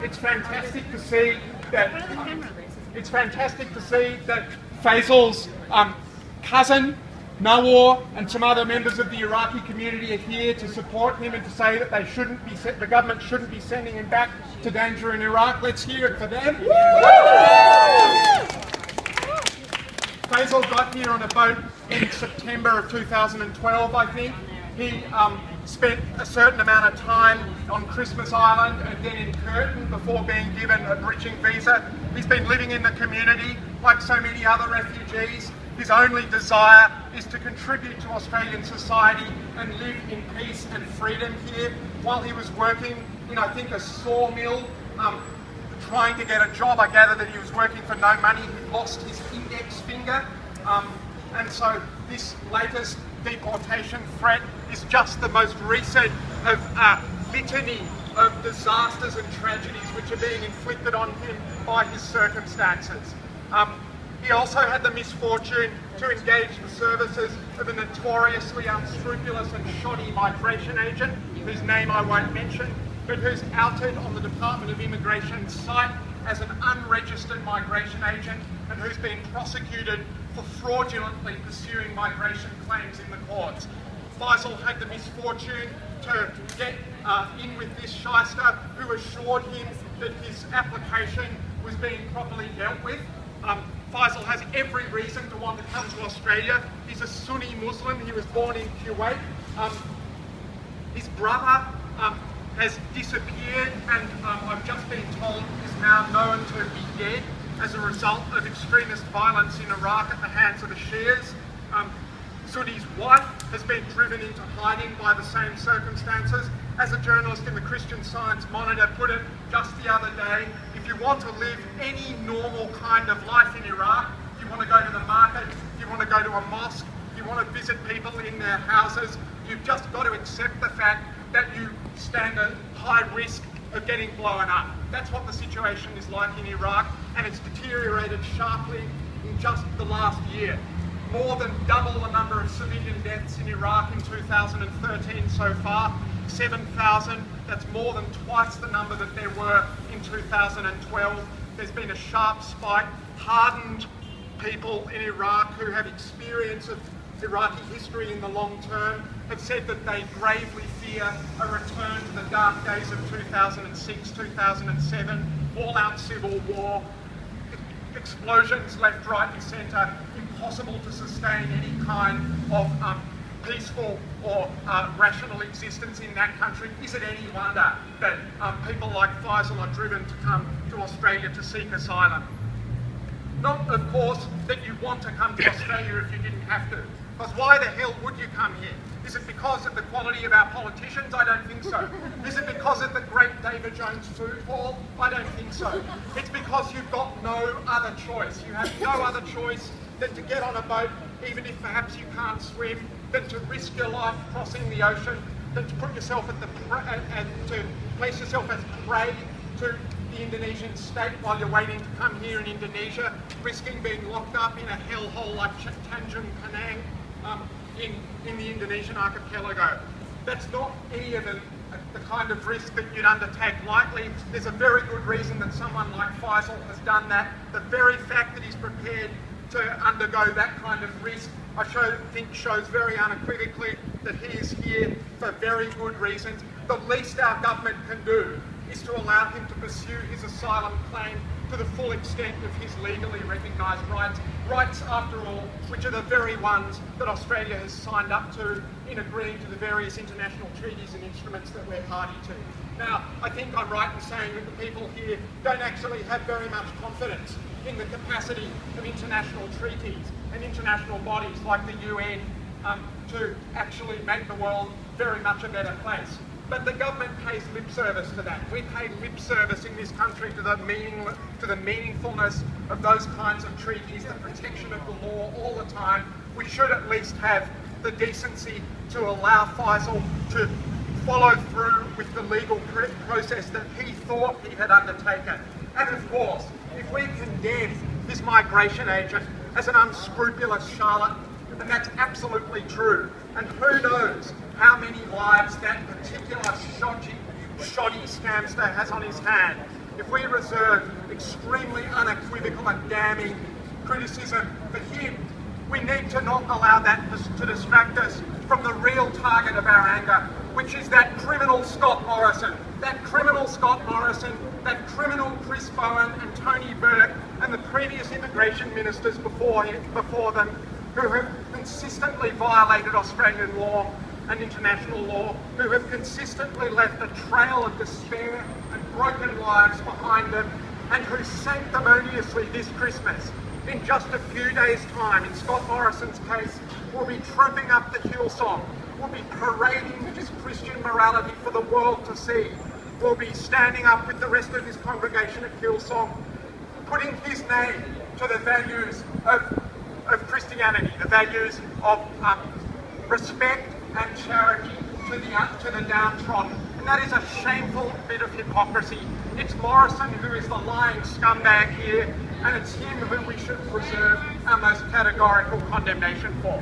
It's fantastic to see that. It's fantastic to see that Faisal's cousin, Nawar, and some other members of the Iraqi community are here to support him and to say that they shouldn't be. The government shouldn't be sending him back to danger in Iraq. Let's hear it for them. Faisal got here on a boat in September of 2012, I think. He spent a certain amount of time on Christmas Island and then in Curtin before being given a bridging visa. He's been living in the community like so many other refugees. His only desire is to contribute to Australian society and live in peace and freedom here. While he was working in, I think, a sawmill, trying to get a job, I gather that he was working for no money. He lost his index finger. And so this latest deportation threat is just the most recent of a litany of disasters and tragedies which are being inflicted on him by his circumstances. He also had the misfortune to engage the services of a notoriously unscrupulous and shoddy migration agent, whose name I won't mention, but who's outed on the Department of Immigration's site as an unregistered migration agent and who's been prosecuted for fraudulently pursuing migration claims in the courts. Faisal had the misfortune to get in with this shyster who assured him that his application was being properly dealt with. Faisal has every reason to want to come to Australia. He's a Sunni Muslim. He was born in Kuwait. His brother has disappeared and I've just been told is now known to be dead as a result of extremist violence in Iraq at the hands of the Shias. Suni's wife has been driven into hiding by the same circumstances. As a journalist in the Christian Science Monitor put it just the other day, if you want to live any normal kind of life in Iraq, if you want to go to the market, if you want to go to a mosque, if you want to visit people in their houses, you've just got to accept the fact that you stand a high risk of getting blown up. That's what the situation is like in Iraq, and it's deteriorated sharply in just the last year. More than double the number of civilian deaths in Iraq in 2013 so far, 7,000. That's more than twice the number that there were in 2012. There's been a sharp spike. Hardened people in Iraq who have experience of Iraqi history in the long term have said that they gravely fear a return to the dark days of 2006, 2007, all-out civil war, explosions left, right and centre, impossible to sustain any kind of peaceful or rational existence in that country. Is it any wonder that people like Faisal are driven to come to Australia to seek asylum? Not, of course, that you want to come to Australia if you didn't have to. Because why the hell would you come here? Is it because of the quality of our politicians? I don't think so. Is it because of the great David Jones food hall? I don't think so. It's because you've got no other choice. You have no other choice than to get on a boat, even if perhaps you can't swim, than to risk your life crossing the ocean, than to put yourself at the and to place yourself as prey to the Indonesian state while you're waiting to come here in Indonesia, risking being locked up in a hellhole like Tanjung Pinang in the Indonesian archipelago. That's not any of the kind of risk that you'd undertake lightly. There's a very good reason that someone like Faisal has done that. The very fact that he's prepared to undergo that kind of risk, I think shows very unequivocally that he is here for very good reasons. The least our government can do is to allow him to pursue his asylum claim to the full extent of his legally recognised rights. Rights, after all, which are the very ones that Australia has signed up to in agreeing to the various international treaties and instruments that we're party to. Now, I think I'm right in saying that the people here don't actually have very much confidence in the capacity of international treaties and international bodies like the UN to actually make the world very much a better place. But the government pays lip service to that. We pay lip service in this country to the meaningfulness of those kinds of treaties, the protection of the law all the time. We should at least have the decency to allow Faisal to follow through with the legal process that he thought he had undertaken. And of course, if we condemn this migration agent as an unscrupulous charlatan, and that's absolutely true, and who knows how many lives that particular shoddy scamster has on his hand. if we reserve extremely unequivocal and damning criticism for him, we need to not allow that to distract us from the real target of our anger, which is that criminal Scott Morrison. That criminal Scott Morrison, that criminal Chris Bowen and Tony Burke and the previous immigration ministers before them, who have consistently violated Australian law and international law, who have consistently left a trail of despair and broken lives behind them, and who sanctimoniously this Christmas, in just a few days' time, in Scott Morrison's case, will be trooping up the Hillsong, will be parading his Christian morality for the world to see, will be standing up with the rest of his congregation at Hillsong, putting his name to the values of Christianity, the values of respect and charity to the downtrodden. And that is a shameful bit of hypocrisy. It's Morrison who is the lying scumbag here, and it's him who we should reserve our most categorical condemnation for.